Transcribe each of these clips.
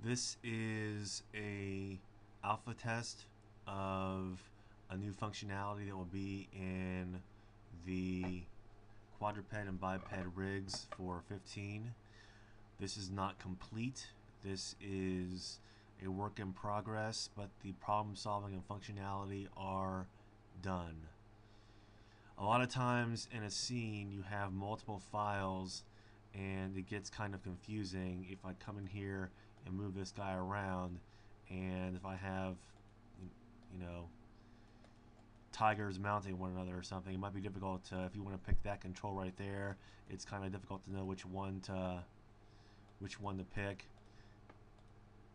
This is a alpha test of a new functionality that will be in the quadruped and biped rigs for 15. This is not complete. This is a work in progress, but the problem solving and functionality are done. A lot of times in a scene you have multiple files and it gets kind of confusing if I come in here and move this guy around, and if I have, you know, tigers mounting one another or something, it might be difficult to, if you want to pick that control right there, it's kind of difficult to know which one to pick.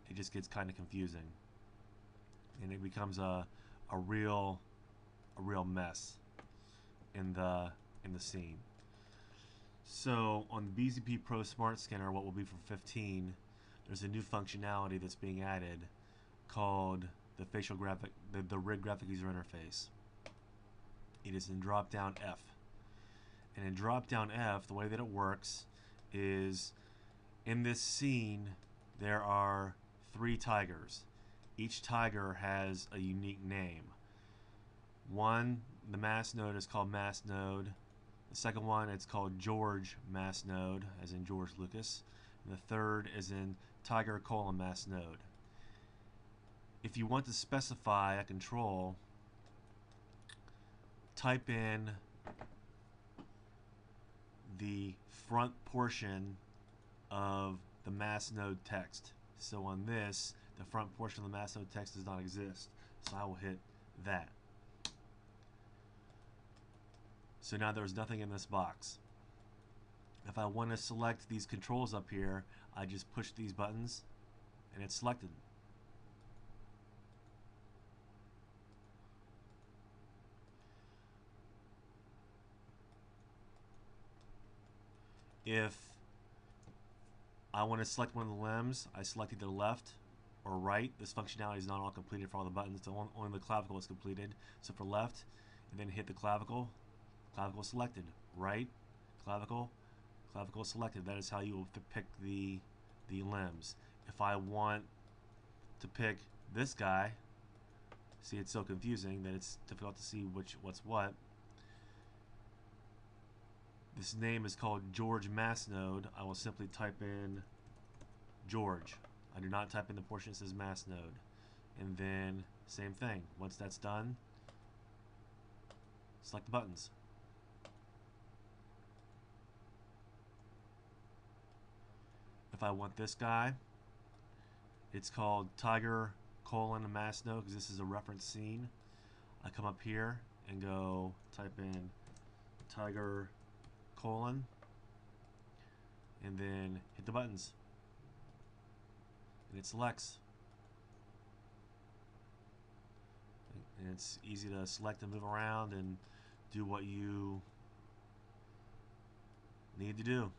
It just gets kind of confusing and it becomes a real mess in the scene. So on the BZP Pro Smart Scanner, what will be for 15, there's a new functionality that's being added called the the rig graphic user interface. It is in drop down F. And in drop down F, the way that it works is, in this scene there are 3 tigers. Each tiger has a unique name. One, the mass node, is called mass node. The second one, it's called George mass node, as in George Lucas. And the third is in Tiger mass node. If you want to specify a control, type in the front portion of the mass node text. So on this, the front portion of the mass node text does not exist. So I will hit that. So now there's nothing in this box. If I want to select these controls up here, I just push these buttons and it's selected. If I want to select one of the limbs, I select either left or right. This functionality is not all completed for all the buttons. Only the clavicle is completed. So for left, and then hit the clavicle. Clavicle selected. Right, clavicle, clavicle selected. That is how you will pick the limbs. If I want to pick this guy, see, it's so confusing that it's difficult to see what's what. This name is called George mass node. I will simply type in George. I do not type in the portion that says mass node. And then same thing. Once that's done, select the buttons. If I want this guy, it's called Tiger mass node, because this is a reference scene. I come up here and go type in Tiger and then hit the buttons and it selects. And it's easy to select and move around and do what you need to do.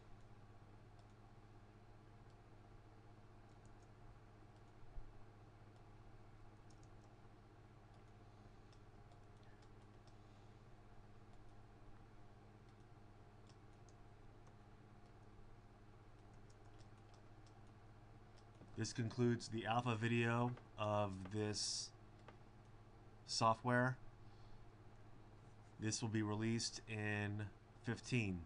This concludes the alpha video of this software. This will be released in 15.